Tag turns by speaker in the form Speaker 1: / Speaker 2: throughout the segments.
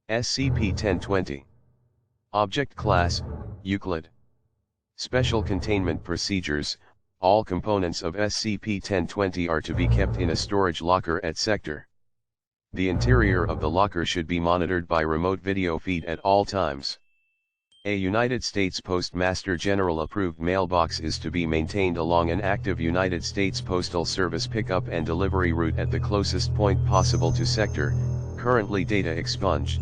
Speaker 1: SCP-1020. Object Class, Euclid. Special Containment Procedures. All components of SCP-1020 are to be kept in a storage locker at Sector. The interior of the locker should be monitored by remote video feed at all times. A United States Postmaster General approved mailbox is to be maintained along an active United States Postal Service pickup and delivery route at the closest point possible to Sector, currently data expunged.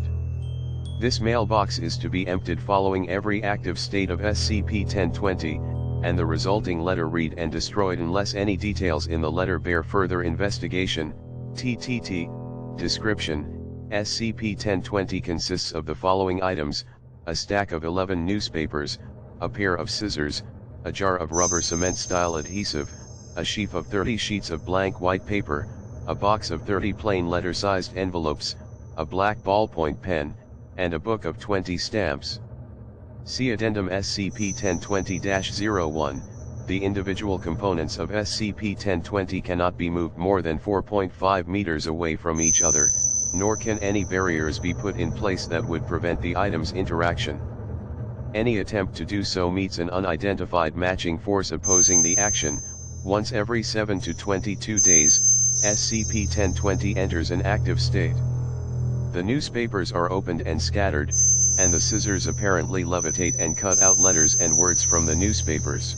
Speaker 1: This mailbox is to be emptied following every active state of SCP-1020, and the resulting letter read and destroyed unless any details in the letter bear further investigation. Ttt Description. SCP-1020 consists of the following items: a stack of 11 newspapers, a pair of scissors, a jar of rubber cement-style adhesive, a sheaf of 30 sheets of blank white paper, a box of 30 plain letter-sized envelopes, a black ballpoint pen, and a book of 20 stamps. See Addendum SCP-1020-01. The individual components of SCP-1020 cannot be moved more than 4.5 meters away from each other, nor can any barriers be put in place that would prevent the items' interaction. Any attempt to do so meets an unidentified matching force opposing the action. Once every 7 to 22 days, SCP-1020 enters an active state. The newspapers are opened and scattered, and the scissors apparently levitate and cut out letters and words from the newspapers.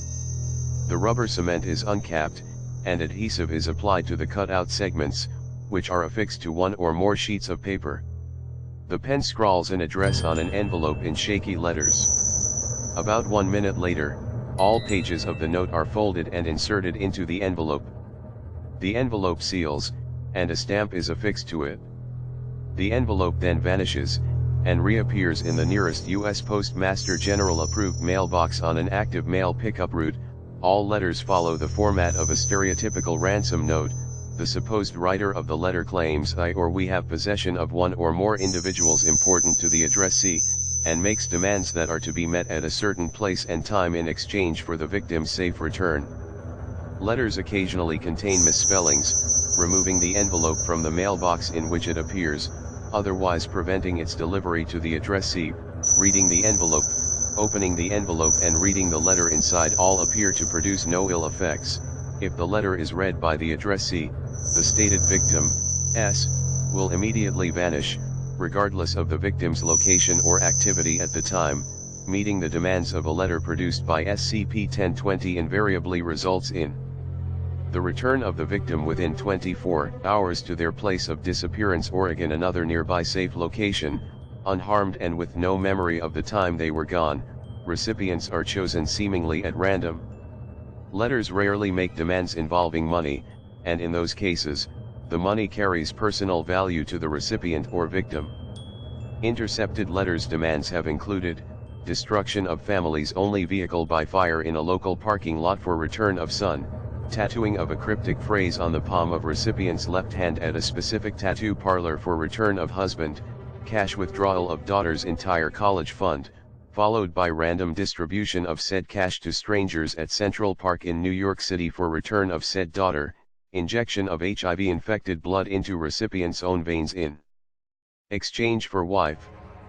Speaker 1: The rubber cement is uncapped, and adhesive is applied to the cut-out segments, which are affixed to one or more sheets of paper. The pen scrawls an address on an envelope in shaky letters. About 1 minute later, all pages of the note are folded and inserted into the envelope. The envelope seals, and a stamp is affixed to it. The envelope then vanishes, and reappears in the nearest U.S. Postmaster General approved mailbox on an active mail pickup route. All letters follow the format of a stereotypical ransom note. The supposed writer of the letter claims I or we have possession of one or more individuals important to the addressee, and makes demands that are to be met at a certain place and time in exchange for the victim's safe return. Letters occasionally contain misspellings, removing the envelope from the mailbox in which it appears, otherwise preventing its delivery to the addressee. Reading the envelope, opening the envelope and reading the letter inside all appear to produce no ill effects. If the letter is read by the addressee, the stated victim, S, will immediately vanish, regardless of the victim's location or activity at the time. Meeting the demands of a letter produced by SCP-1020 invariably results in the return of the victim within 24 hours to their place of disappearance or another nearby safe location, unharmed and with no memory of the time they were gone. Recipients are chosen seemingly at random. Letters rarely make demands involving money, and in those cases, the money carries personal value to the recipient or victim. Intercepted letters demands have included destruction of family's only vehicle by fire in a local parking lot for return of son, tattooing of a cryptic phrase on the palm of recipient's left hand at a specific tattoo parlor for return of husband, cash withdrawal of daughter's entire college fund, followed by random distribution of said cash to strangers at Central Park in New York City for return of said daughter, injection of HIV-infected blood into recipient's own veins in exchange for wife.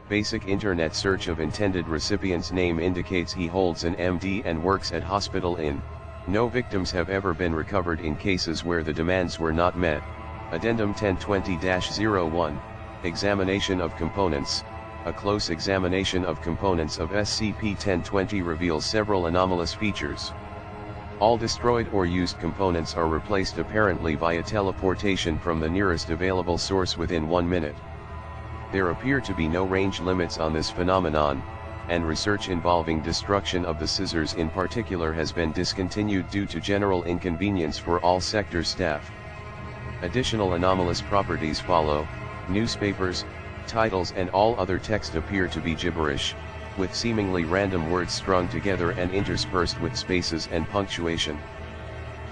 Speaker 1: Basic internet search of intended recipient's name indicates he holds an MD and works at hospital in. No victims have ever been recovered in cases where the demands were not met. Addendum 1020-01. Examination of components. A close examination of components of SCP-1020 reveals several anomalous features. All destroyed or used components are replaced apparently via teleportation from the nearest available source within 1 minute. There appear to be no range limits on this phenomenon, and research involving destruction of the scissors in particular has been discontinued due to general inconvenience for all sector staff. Additional anomalous properties follow. Newspapers, titles and all other text appear to be gibberish, with seemingly random words strung together and interspersed with spaces and punctuation.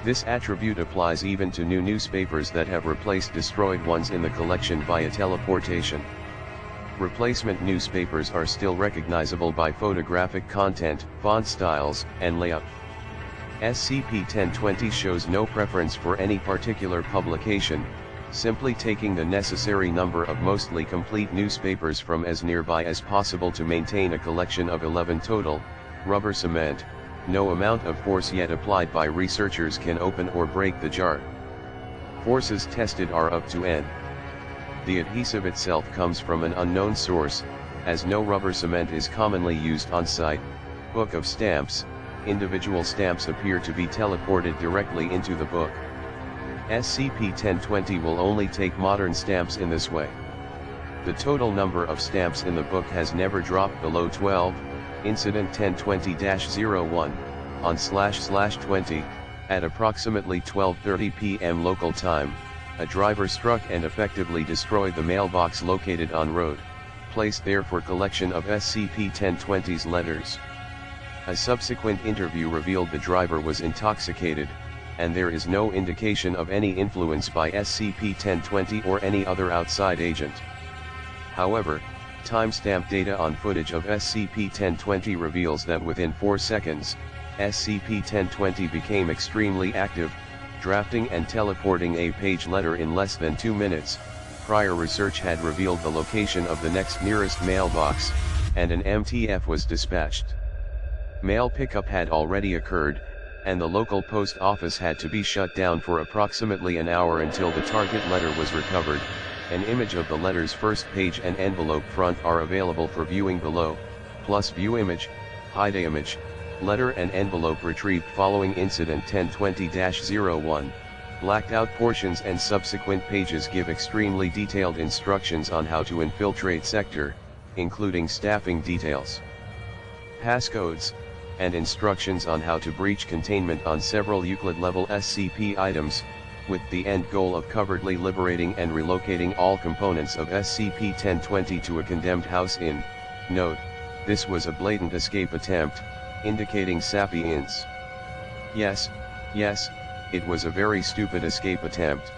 Speaker 1: This attribute applies even to new newspapers that have replaced destroyed ones in the collection via teleportation. Replacement newspapers are still recognizable by photographic content, font styles, and layout. SCP-1020 shows no preference for any particular publication, Simply taking the necessary number of mostly complete newspapers from as nearby as possible to maintain a collection of 11 total, rubber cement. No amount of force yet applied by researchers can open or break the jar. Forces tested are up to N. The adhesive itself comes from an unknown source, as no rubber cement is commonly used on site. Book of stamps. Individual stamps appear to be teleported directly into the book. SCP-1020 will only take modern stamps in this way. The total number of stamps in the book has never dropped below 12. Incident 1020-01, on //20, at approximately 12:30 p.m. local time, a driver struck and effectively destroyed the mailbox located on road, placed there for collection of SCP-1020's letters. A subsequent interview revealed the driver was intoxicated, and there is no indication of any influence by SCP-1020 or any other outside agent. However, timestamp data on footage of SCP-1020 reveals that within 4 seconds, SCP-1020 became extremely active, drafting and teleporting a page letter in less than 2 minutes. Prior research had revealed the location of the next nearest mailbox, and an MTF was dispatched. Mail pickup had already occurred, and the local post office had to be shut down for approximately an hour until the target letter was recovered. An image of the letter's first page and envelope front are available for viewing below, plus view image, hide image, letter and envelope retrieved following incident 1020-01. Blacked out portions and subsequent pages give extremely detailed instructions on how to infiltrate sector, including staffing details, passcodes, and instructions on how to breach containment on several Euclid-level SCP items, with the end goal of covertly liberating and relocating all components of SCP-1020 to a condemned house in. Note, this was a blatant escape attempt, indicating sapience. Yes, it was a very stupid escape attempt.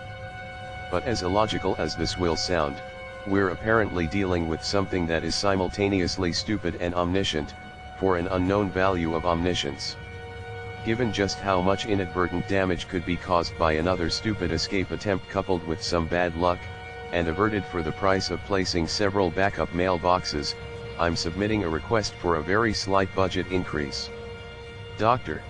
Speaker 1: But as illogical as this will sound, we're apparently dealing with something that is simultaneously stupid and omniscient, for an unknown value of omniscience. Given just how much inadvertent damage could be caused by another stupid escape attempt coupled with some bad luck, and averted for the price of placing several backup mailboxes, I'm submitting a request for a very slight budget increase. Dr.